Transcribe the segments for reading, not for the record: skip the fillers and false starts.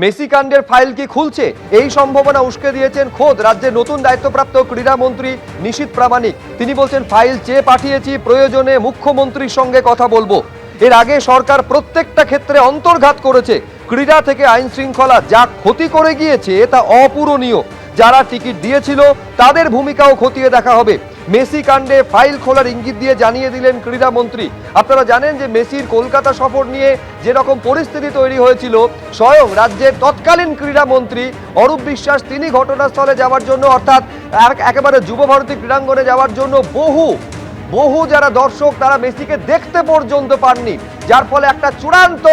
Messi কাণ্ডের file কি খুলছে, এই সম্ভাবনা উস্কে দিয়েছেন খোদ রাজ্যের নতুন দায়িত্বপ্রাপ্ত ক্রীড়ামন্ত্রী নিশীথ প্রামাণিক। তিনি বলছেন, ফাইল চেয়ে পাঠিয়েছি, প্রয়োজনে মুখ্যমন্ত্রীর সঙ্গে কথা বলবো। এর আগে সরকার প্রত্যেকটা ক্ষেত্রে অন্তর্ঘাত করেছে। ক্রীড়া থেকে আইন শৃঙ্খলা যা ক্ষতি করে গিয়েছে তা অপূরণীয়। যারা টিকিট দিয়েছিল তাদের ভূমিকাও খতিয়ে দেখা হবে। মেসি কাণ্ডে ফাইল খোলার ইঙ্গিত দিয়ে জানিয়ে দিলেন ক্রীড়ামন্ত্রী। আপনারা জানেন যে মেসির কলকাতা সফর নিয়ে যেরকম পরিস্থিতি তৈরি হয়েছিল, স্বয়ং রাজ্যের তৎকালীন ক্রীড়ামন্ত্রী অরূপ বিশ্বাস তিনি ঘটনাস্থলে যাওয়ার জন্য, অর্থাৎ একেবারে যুব ভারতী ক্রীড়াঙ্গনে যাওয়ার জন্য বহু যারা দর্শক তারা মেসিকে দেখতে পর্যন্ত পাননি, যার ফলে একটা চূড়ান্ত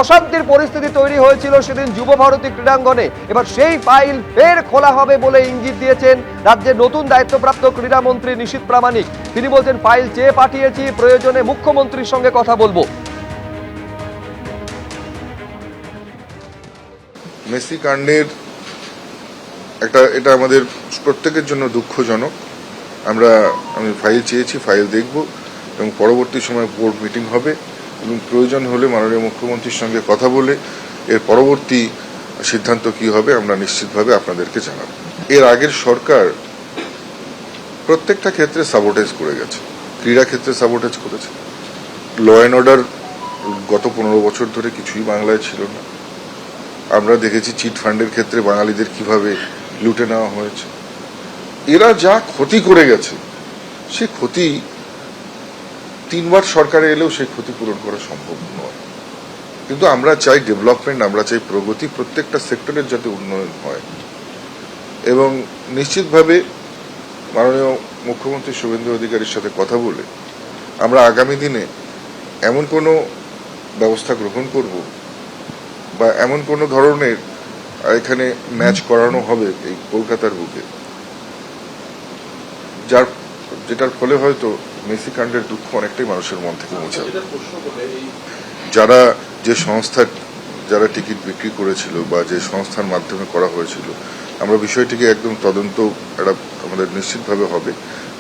অশান্তির পরিস্থিতি তৈরি হয়েছিল সেদিন যুব ভারতী ক্রীড়াঙ্গনে। এবার সেই ফাইল ফের খোলা হবে বলে ইঙ্গিত দিয়েছেন রাজ্যের নতুন দায়িত্বপ্রাপ্ত ক্রীড়ামন্ত্রী নিশীথ প্রামাণিক। তিনি বলছেন, ফাইল চেয়ে পাঠিয়েছি, প্রয়োজনে মুখ্যমন্ত্রীর সঙ্গে কথা বলবো। মেসি কাণ্ডের এটা আমাদের প্রত্যেকের জন্য দুঃখজনক। আমি ফাইল চেয়েছি, ফাইল দেখব এবং পরবর্তী সময় বোর্ড মিটিং হবে এবং প্রয়োজন হলে মাননীয় মুখ্যমন্ত্রীর সঙ্গে কথা বলে এর পরবর্তী সিদ্ধান্ত কি হবে আমরা নিশ্চিতভাবে আপনাদেরকে জানাব। এর আগের সরকার প্রত্যেকটা ক্ষেত্রে সাবোটেজ করে গেছে। ক্রীড়া ক্ষেত্রে সাবোটেজ করেছে। ল অ্যান্ড অর্ডার গত 15 বছর ধরে কিছুই বাংলায় ছিল না। আমরা দেখেছি চিট ফান্ডের ক্ষেত্রে বাঙালিদের কিভাবে লুটে নেওয়া হয়েছে। এরা যা ক্ষতি করে গেছে, সে ক্ষতি 3 বার সরকারে এলেও সেই ক্ষতি পূরণ করা সম্ভব নয়। কিন্তু আমরা চাই ডেভেলপমেন্ট, আমরা চাই প্রগতি, প্রত্যেকটা সেক্টরের যাতে উন্নয়ন হয়। এবং নিশ্চিতভাবে মাননীয় মুখ্যমন্ত্রী শুভেন্দু অধিকারীর সাথে কথা বলে আমরা আগামী দিনে এমন কোনো ব্যবস্থা গ্রহণ করব বা এমন কোনো ধরনের এখানে ম্যাচ করানো হবে এই কলকাতার বুকে, যেটার ফলে হয়তো মেসি কাণ্ডের দুঃখ অনেকটাই মানুষের মন থেকে মুছে যাবে। যারা টিকিট বিক্রি করেছিল বা যে সংস্থার মাধ্যমে করা হয়েছিল, আমরা বিষয়টিকে একদম তদন্ত আমাদের নিশ্চিতভাবে হবে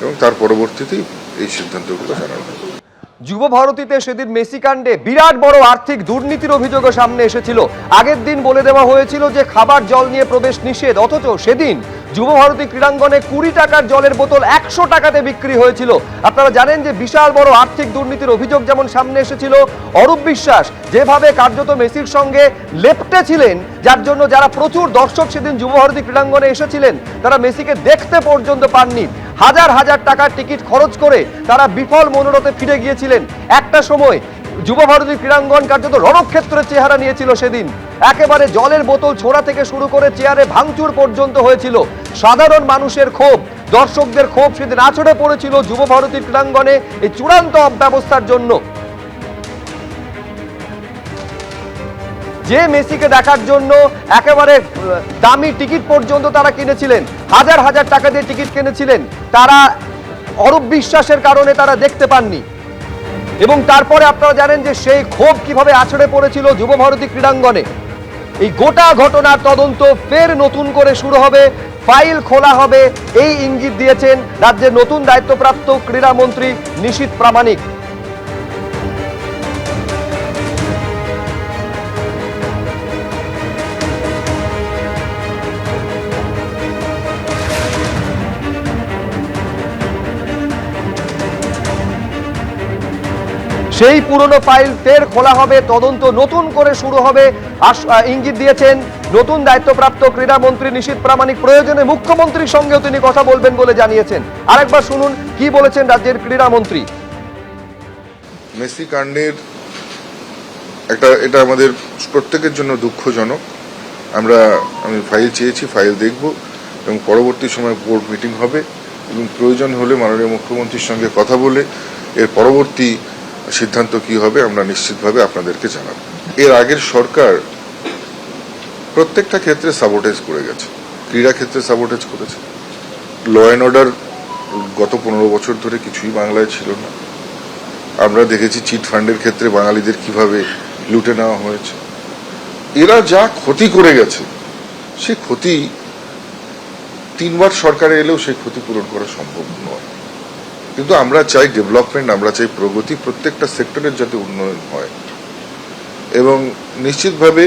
এবং তার পরবর্তীতেই এই সিদ্ধান্তগুলো জানানো হবে। যুব ভারতীতে সেদিন মেসি কাণ্ডে বিরাট বড় আর্থিক দুর্নীতির অভিযোগও সামনে এসেছিল। আগের দিন বলে দেওয়া হয়েছিল যে খাবার জল নিয়ে প্রবেশ নিষেধ, অথচ সেদিন যুব ভারতী ক্রীড়াঙ্গনে 20 টাকার জলের বোতল 100 টাকাতে বিক্রি হয়েছিল। আপনারা জানেন যে বিশাল বড় আর্থিক দুর্নীতির অভিযোগ যেমন সামনে এসেছিল, অরূপ বিশ্বাস যেভাবে কার্যত মেসির সঙ্গে লেপ্টে ছিলেন, যার জন্য যারা প্রচুর দর্শক সেদিন যুব ভারতী ক্রীড়াঙ্গনে এসেছিলেন তারা মেসিকে দেখতে পর্যন্ত পাননি। হাজার হাজার টাকার টিকিট খরচ করে তারা বিফল মনোরথে ফিরে গিয়েছিলেন। একটা সময় যুব ভারতী ক্রীড়াঙ্গন কার্যত রণক্ষেত্রের চেহারা নিয়েছিল সেদিন। একেবারে জলের বোতল ছোড়া থেকে শুরু করে চেয়ারে ভাঙচুর পর্যন্ত হয়েছিল। সাধারণ মানুষের ক্ষোভ, দর্শকদের ক্ষোভ সেদিন আছড়ে পড়েছিল যুব ভারতী ক্রীড়াঙ্গনে এই চূড়ান্ত অব্যবস্থার জন্য। যে মেসিকে দেখার জন্য একেবারে দামি টিকিট পর্যন্ত তারা কিনেছিলেন, হাজার হাজার টাকা দিয়ে টিকিট কিনেছিলেন, তারা অরূপ বিশ্বাসের কারণে তারা দেখতে পাননি। এবং তারপরে আপনারা জানেন যে সেই ক্ষোভ কিভাবে আছড়ে পড়েছিল যুব ভারতী ক্রীড়াঙ্গনে। এই গোটা ঘটনার তদন্ত ফের নতুন করে শুরু হবে, ফাইল খোলা হবে, এই ইঙ্গিত দিয়েছেন রাজ্যের নতুন দায়িত্বপ্রাপ্ত ক্রীড়ামন্ত্রী নিশীথ প্রামাণিক। সেই পুরনো ফাইল ফের খোলা হবে, তদন্ত নতুন করে শুরু হবে, ইঙ্গিত দিয়েছেন নতুন দায়িত্বপ্রাপ্ত ক্রীড়ামন্ত্রী নিশীথ প্রামাণিক। প্রয়োজনে মুখ্যমন্ত্রীর সঙ্গেও তিনি কথা বলবেন বলে জানিয়েছেন। আরেকবার শুনুন কি বলেছেন রাজ্যের ক্রীড়ামন্ত্রী। মেসি কাণ্ডের এটা আমাদের প্রত্যেকের জন্য দুঃখজনক। আমি ফাইল চেয়েছি, ফাইল দেখব এবং পরবর্তী সময় বোর্ড মিটিং হবে এবং প্রয়োজন হলে মাননীয় মুখ্যমন্ত্রীর সঙ্গে কথা বলে এর পরবর্তী সিদ্ধান্ত কি হবে আমরা নিশ্চিতভাবে আপনাদেরকে জানাব। এর আগের সরকার প্রত্যেকটা ক্ষেত্রে সাবোটেজ করে গেছে। ক্রীড়া ক্ষেত্রে সাবোটেজ করেছে। ল অ্যান্ড অর্ডার গত 15 বছর ধরে কিছুই বাংলায় ছিল না। আমরা দেখেছি চিট ফান্ডের ক্ষেত্রে বাঙালিদের কিভাবে লুটে নেওয়া হয়েছে। এরা যা ক্ষতি করে গেছে, সে ক্ষতি 3 বার সরকারে এলেও সেই ক্ষতি পূরণ করা সম্ভব নয়। কিন্তু আমরা চাই ডেভেলপমেন্ট, আমরা চাই প্রগতি, প্রত্যেকটা সেক্টরের যাতে উন্নয়ন হয়। এবং নিশ্চিতভাবে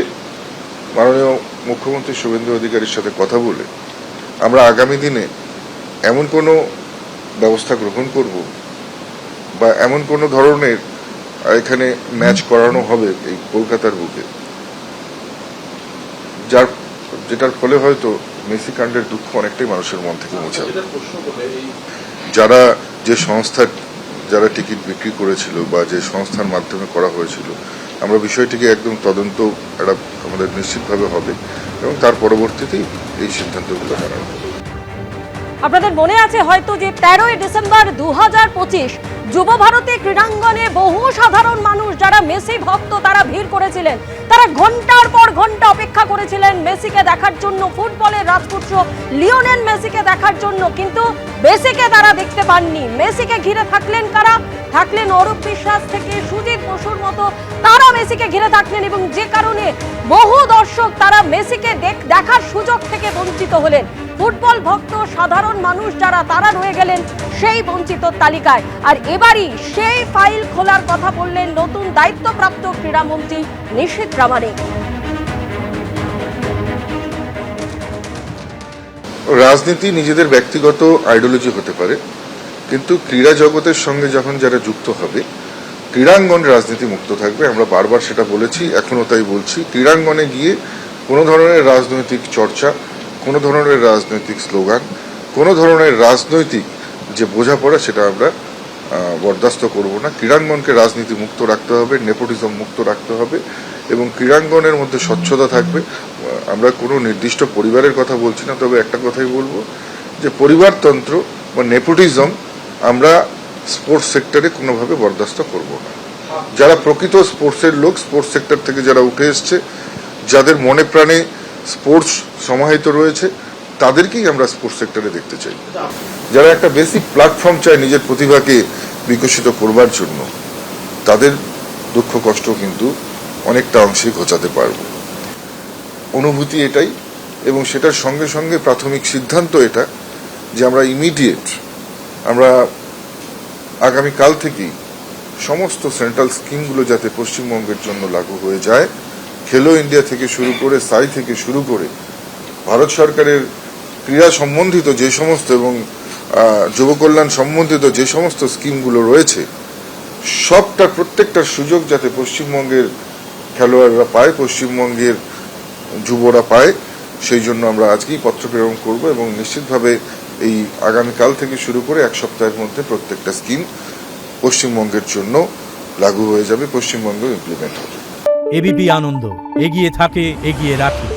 মাননীয় মুখ্যমন্ত্রী শুভেন্দু অধিকারীর সাথে কথা বলে আমরা আগামী দিনে এমন কোনো ব্যবস্থা গ্রহণ করব বা এমন কোনো ধরনের এখানে ম্যাচ করানো হবে এই কলকাতার বুকে যেটার ফলে হয়তো মেসি কাণ্ডের দুঃখ অনেকটাই মানুষের মন থেকে মুছে যাবে। যারা যে সংস্থার যারা টিকিট বিক্রি করেছিল বা যে সংস্থার মাধ্যমে করা হয়েছিল, আমরা বিষয়টিকে একদম তদন্ত একটা আমাদের নিশ্চিতভাবে হবে এবং তার পরবর্তীতেই এই সিদ্ধান্তগুলো জানানো হবে। আপনাদের মনে আছে হয়তো যে 13ই ডিসেম্বর 2025 যুব ভারতী ক্রীড়াঙ্গনে বহু সাধারণ মানুষ যারা মেসি ভক্ত তারা ভিড় করেছিলেন। তারা ঘন্টার পর ঘন্টা অপেক্ষা করেছিলেন মেসিকে দেখার জন্য, ফুটবলের রাজপুত্র লিওনেল মেসিকে দেখার জন্য, কিন্তু মেসিকে তারা দেখতে পাননি। মেসিকে ঘিরে থাকলেন কারা? থাকলেন অরূপ বিশ্বাস থেকে সুজিত বসুর মতো তারা মেসিকে ঘিরে থাকলেন, এবং যে কারণে বহু দর্শক তারা মেসিকে দেখার সুযোগ থেকে বঞ্চিত হলেন। ফুটবল ভক্ত সাধারণ মানুষ যারা তারা রয়ে গেলেন সেই বঞ্চিত তালিকায়। আর এবারই সেই ফাইল খোলার কথা বললেন নতুন দায়িত্বপ্রাপ্ত ক্রীড়ামন্ত্রী নিশীথ প্রামাণিক। রাজনীতি নিজেদের ব্যক্তিগত আইডিওলজি হতে পারে, কিন্তু ক্রীড়া জগতের সঙ্গে যখন যারা যুক্ত হবে ক্রীড়াঙ্গন রাজনীতি মুক্ত থাকবে। আমরা বারবার সেটা বলেছি, এখনো তাই বলছি। ক্রীড়াঙ্গনে গিয়ে কোনো ধরনের রাজনৈতিক চর্চা, কোনো ধরনের রাজনৈতিক স্লোগান, কোনো ধরনের রাজনৈতিক যে বোঝাপড়া সেটা আমরা বরদাস্ত করব না। ক্রীড়াঙ্গনকে রাজনীতি মুক্ত রাখতে হবে, নেপোটিজম মুক্ত রাখতে হবে এবং ক্রীড়াঙ্গনের মধ্যে স্বচ্ছতা থাকবে। আমরা কোনো নির্দিষ্ট পরিবারের কথা বলছি না, তবে একটা কথাই বলবো যে পরিবারতন্ত্র বা নেপোটিজম আমরা স্পোর্টস সেক্টরে কোনোভাবে বরদাস্ত করব না। যারা প্রকৃত স্পোর্টসের লোক, স্পোর্টস সেক্টর থেকে যারা উঠে এসছে, যাদের মনে প্রাণে স্পোর্টস সমাহিত রয়েছে, তাদেরকেই আমরা স্পোর্টস সেক্টরে দেখতে চাই। যারা একটা বেসিক প্ল্যাটফর্ম চায় নিজের প্রতিভাকে বিকশিত করবার জন্য, তাদের দুঃখ কষ্ট কিন্তু অনেকটা অংশে ঘোচাতে পারব। অনুভূতি এটাই, এবং সেটার সঙ্গে সঙ্গে প্রাথমিক সিদ্ধান্ত এটা যে আমরা আমরা আগামীকাল থেকেই সমস্ত সেন্ট্রাল স্কিমগুলো যাতে পশ্চিমবঙ্গের জন্য লাগু হয়ে যায়, খেলো ইন্ডিয়া থেকে শুরু করে সাই থেকে শুরু করে ভারত সরকারের ক্রীড়া সম্বন্ধিত যে সমস্ত এবং যুব কল্যাণ সম্বন্ধিত যে সমস্ত স্কিমগুলো রয়েছে, প্রত্যেকটার সুযোগ যাতে পশ্চিমবঙ্গের খেলোয়াড়রা পায়, পশ্চিমবঙ্গের যুবরা পায়, সেই জন্য আমরা আজকেই পত্র প্রেরণ করব এবং নিশ্চিতভাবে এই আগামীকাল থেকে শুরু করে এক সপ্তাহের মধ্যে প্রত্যেকটা স্কিম পশ্চিমবঙ্গের জন্য লাগু হয়ে যাবে, পশ্চিমবঙ্গেও ইমপ্লিমেন্ট হবে। এবিপি আনন্দ, এগিয়ে থাকে, এগিয়ে রাখে।